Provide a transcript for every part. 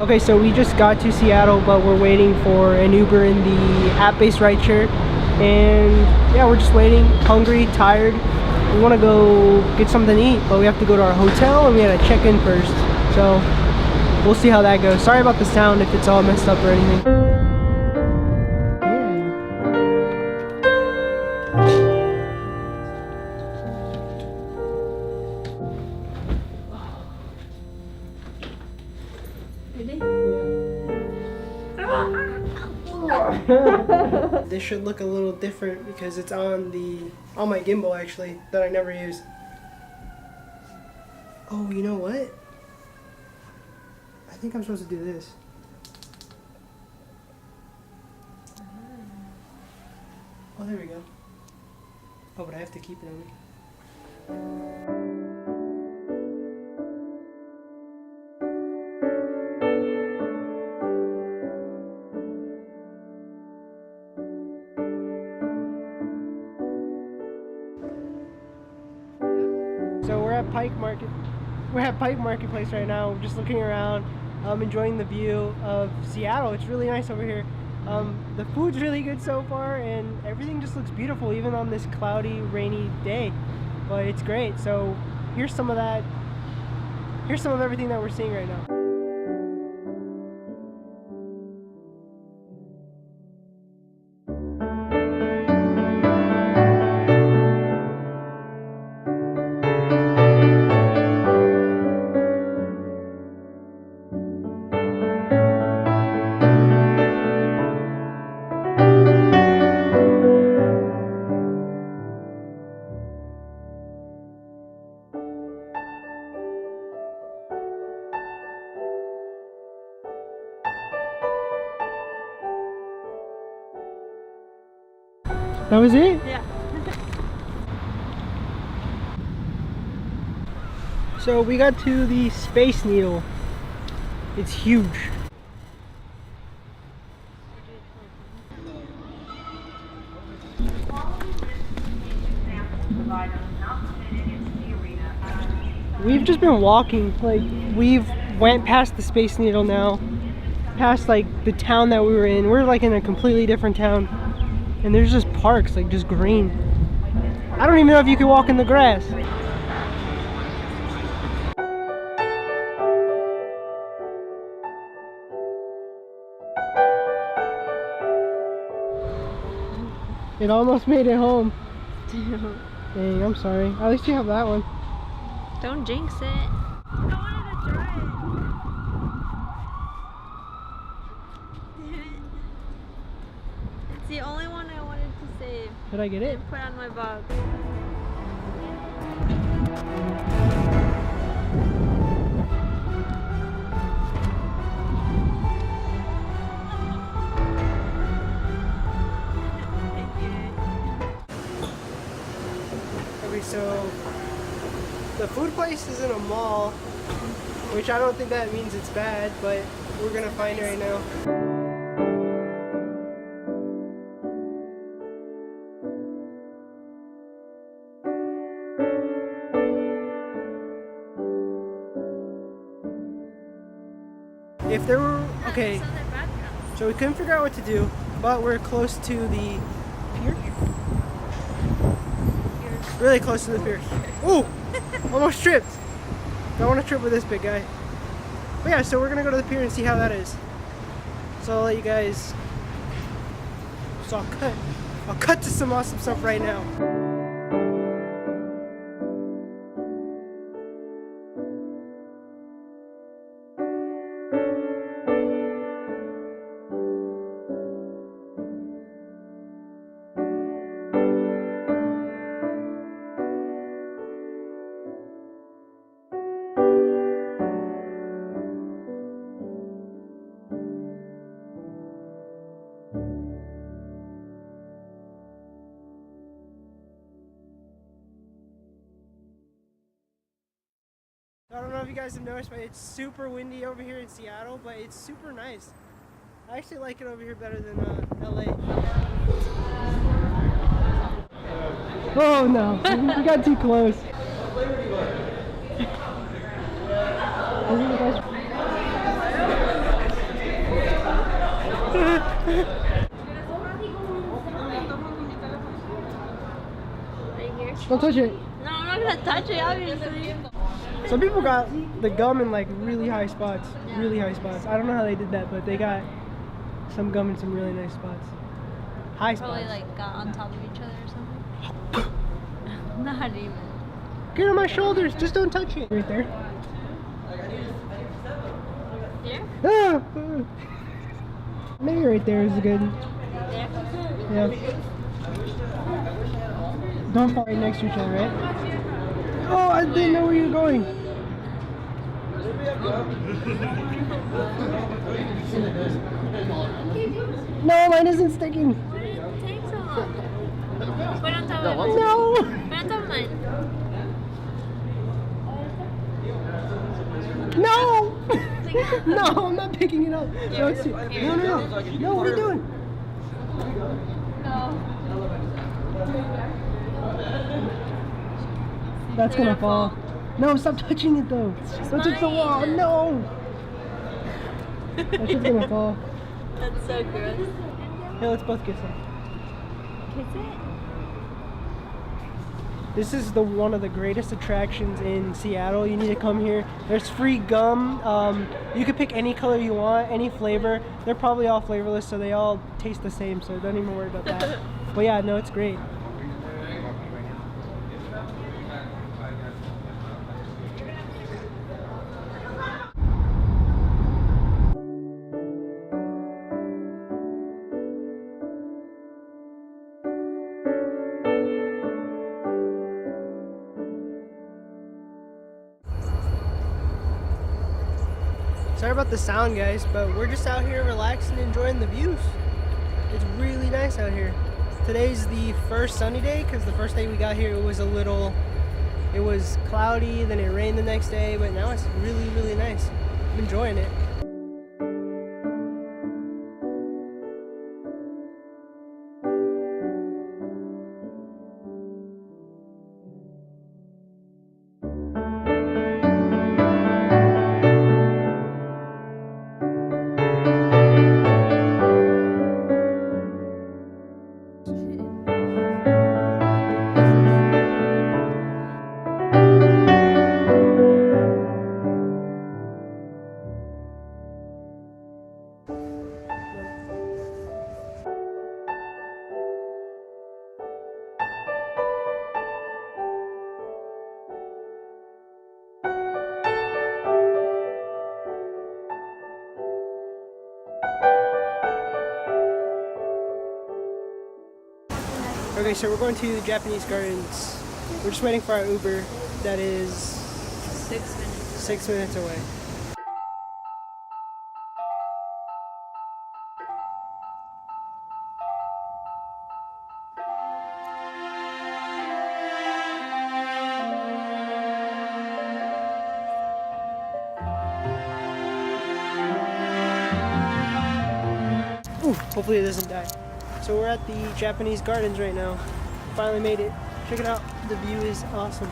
Okay, so we just got to Seattle, but we're waiting for an Uber in the app-based rideshare. And yeah, we're just waiting, hungry, tired. We want to go get something to eat, but we have to go to our hotel and we gotta check in first. So we'll see how that goes. Sorry about the sound if it's all messed up or anything. This should look a little different because it's on my gimbal actually that I never use. Oh, you know what? I think I'm supposed to do this. Oh, there we go. Oh, but I have to keep it on me. So we're at Pike Market. We're at Pike Marketplace right now, just looking around, enjoying the view of Seattle. It's really nice over here. The food's really good so far, and everything just looks beautiful, even on this cloudy, rainy day. But it's great. So here's some of that. Here's some of everything that we're seeing right now. That was it? Yeah. So we got to the Space Needle. It's huge. We've just been walking, like we've went past the Space Needle now, past like the town that we were in. We're like in a completely different town. And there's just parks, like just green. I don't even know if you can walk in the grass. It almost made it home. Dang, I'm sorry. At least you have that one. Don't jinx it. I wanted to try it. Damn it. It's the only one I wanted to save. Did I get it? And put on my box. Okay, so the food place is in a mall, which I don't think that means it's bad, but we're gonna find it right now. If there were, okay, so we couldn't figure out what to do, but we're close to the pier. Really close to the pier. Ooh! Almost tripped. Don't want to trip with this big guy. But yeah, so we're gonna go to the pier and see how that is. So I'll let you guys. So I'll cut to some awesome stuff right now. I don't know if you guys have noticed, but it's super windy over here in Seattle, but it's super nice. I actually like it over here better than LA. Oh no, we got too close. Right here. Don't touch it. No, I'm not gonna touch it, obviously. Some people got the gum in like really high spots. Yeah. Really high spots. I don't know how they did that, but they got some gum in some really nice spots. High Probably spots. like got on top of each other or something. Not even. Get on my shoulders. Just don't touch it. Right there. Here? Ah! Maybe right there is good. There? Yeah. Don't fall right next to each other, right? Oh, I didn't know where you were going. No, mine isn't sticking. Why did it take so long? Put it on top of mine. No. Put it on top of mine. No. Pick it up. No, I'm not picking it up. No, it's too. No, no, no. No, what are you doing? Go. That's They're gonna gonna fall. fall. No, stop touching it though. Don't touch the wall. mine. No. That shit's gonna fall. That's so gross. Here, let's both kiss them. Kiss it? This is one of the greatest attractions in Seattle. You need to come here. There's free gum. You can pick any color you want, any flavor. They're probably all flavorless, so they all taste the same. So don't even worry about that. But yeah, no, it's great. Sorry about the sound, guys, but we're just out here relaxing and enjoying the views. It's really nice out here. Today's the first sunny day because the first day we got here it was cloudy, then it rained the next day, but now it's really, really nice. I'm enjoying it. Okay, so we're going to the Japanese gardens. We're just waiting for our Uber that is 6 minutes. 6 minutes away. Ooh, hopefully it doesn't die. So we're at the Japanese gardens right now. Finally made it. Check it out. The view is awesome.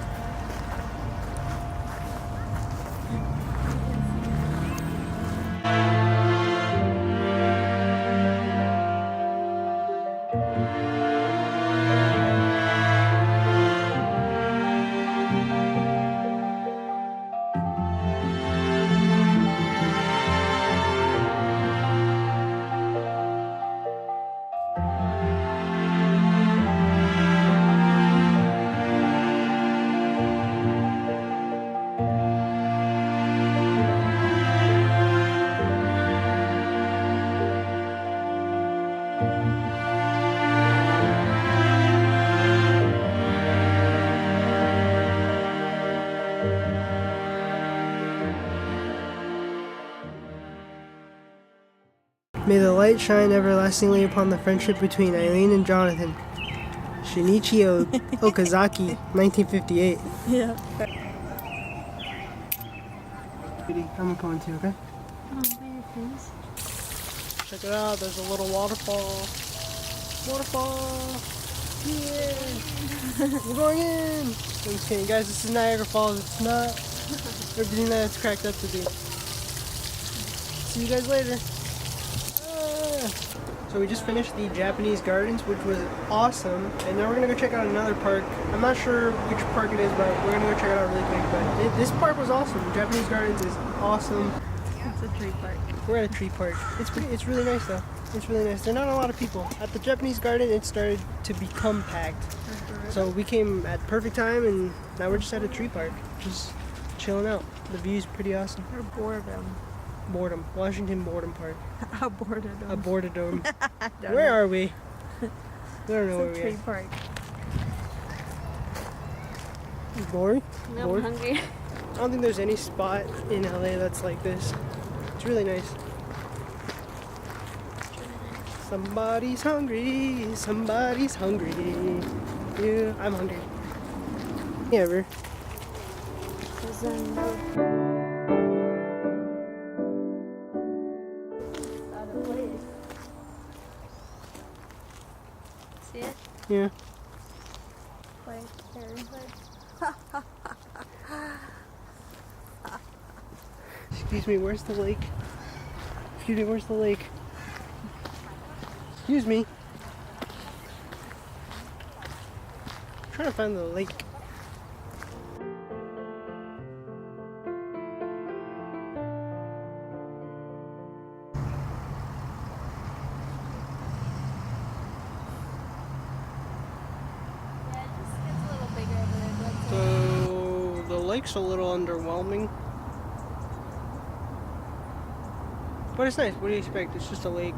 May the light shine everlastingly upon the friendship between Eileen and Johnathan. Shinichi Okazaki, 1958. Yeah. I'm going to, okay? Oh, please. Check it out, there's a little waterfall. Waterfall! Yeah! We're going in! I'm just kidding, guys, this is Niagara Falls. It's not everything that it's cracked up to be. See you guys later. So we just finished the Japanese Gardens, which was awesome, and now we're gonna go check out another park. I'm not sure which park it is, but we're gonna go check it out really quick. But this park was awesome. Japanese Gardens is awesome. It's a tree park. We're at a tree park. It's really nice though. It's really nice. There are not a lot of people. At the Japanese Garden, it started to become packed. So we came at perfect time, and now we're just at a tree park, just chilling out. The view's pretty awesome. Or boredom. Boredom. Washington Boredom Park. A boredom. A boredom. Where are we? I don't know where It's we a are. tree park. Bored? No, Bored? I'm hungry. I don't think there's any spot in LA that's like this. It's really nice. Somebody's hungry. Somebody's hungry. Yeah, I'm hungry. Yeah, ever. See it? Yeah. Like there. Excuse me, where's the lake? Excuse me, where's the lake? Excuse me. I'm trying to find the lake. Yeah, it just gets a little bigger over there. But So the lake's a little underwhelming. But it's nice. What do you expect? It's just a lake.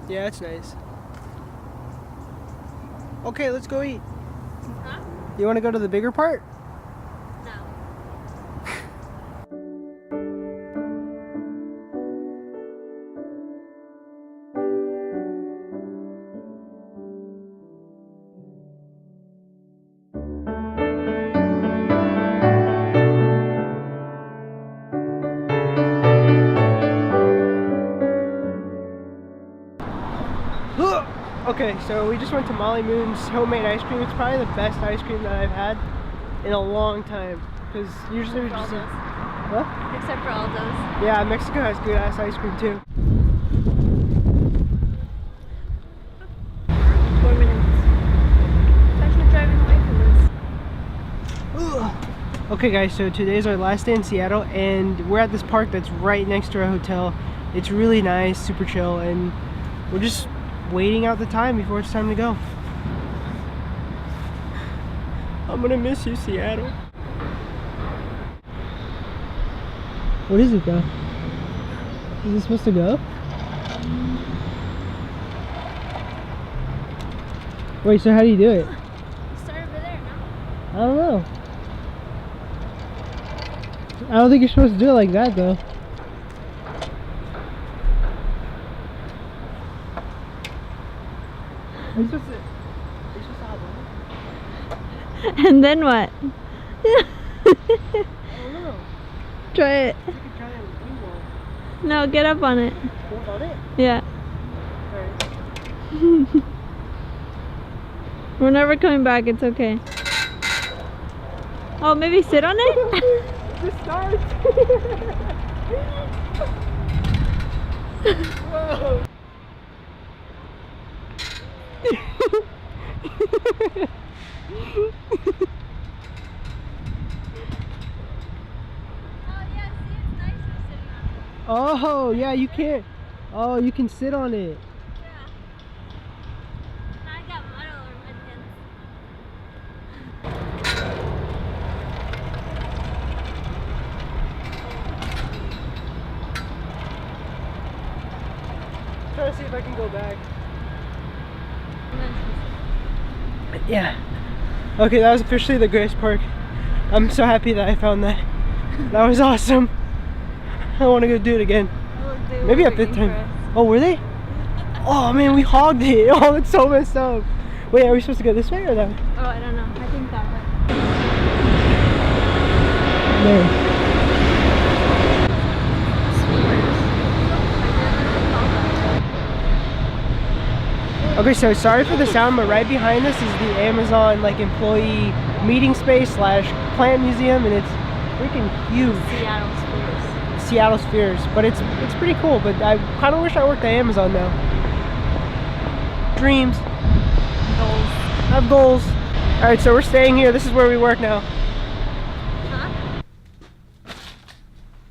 Yeah, it's nice. Okay, let's go eat. Huh? You want to go to the bigger part? No. Okay, so we just went to Molly Moon's homemade ice cream. It's probably the best ice cream that I've had in a long time. Because usually we just... What? Except for Aldo's. Yeah, Mexico has good ass ice cream too. 4 minutes. It's actually driving away from us. Okay guys, so today's our last day in Seattle, and we're at this park that's right next to our hotel. It's really nice, super chill, and we're just waiting out the time before it's time to go. I'm gonna miss you, Seattle. What is it though? Is it supposed to go? Wait, so how do you do it? You start over there, no? I don't know. I don't think you're supposed to do it like that though. Are you supposed to have one? And then what? I don't know. Try it. You could try it with wing wall. No, get up on it. What about it? Yeah. Alright. We're never coming back, it's okay. Oh, maybe sit on it? Just start. Whoa. Oh yeah, you can't. Oh, you can sit on it. I got mud all over my pants. I'm trying to see if I can go back. Yeah. Okay, that was officially the greatest park. I'm so happy that I found that. That was awesome. I want to go do it again. Maybe at bedtime. Oh, were they? Oh man, we hogged it. Oh, it's so messed up. Wait, are we supposed to go this way or that way? Oh, I don't know. I think that way. No. Okay, so sorry for the sound, but right behind us is the Amazon like employee meeting space slash plant museum, and it's freaking huge. Seattle Spears. Seattle Spheres, but it's pretty cool. But I kind of wish I worked at Amazon now. Dreams. Goals. I have goals. All right, so we're staying here. This is where we work now. Huh?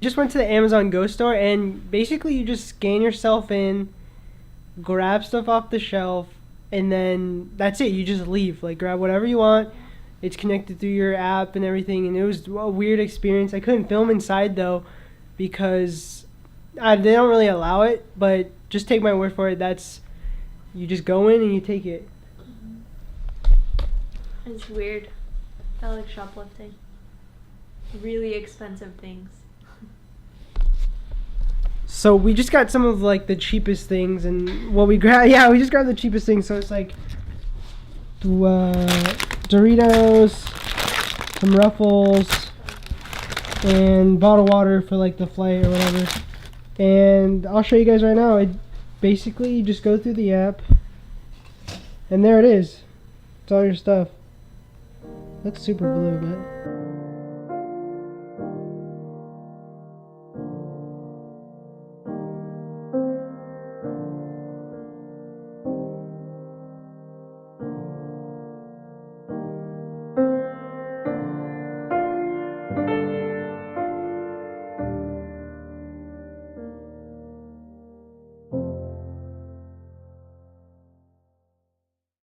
Just went to the Amazon Go store, and basically you just scan yourself in, grab stuff off the shelf, and then that's it. You just leave. Like, grab whatever you want. It's connected through your app and everything, and it was a weird experience. I couldn't film inside though, because they don't really allow it. But just take my word for it. You just go in and you take it. It's weird. Felt like shoplifting. Really expensive things. So we just got some of like the cheapest things, and what we grabbed, yeah, we just grabbed the cheapest things. So it's like Doritos, some Ruffles, and bottled water for like the flight or whatever. And I'll show you guys right now. It basically, you just go through the app, and there it is. It's all your stuff. That's super blue, but.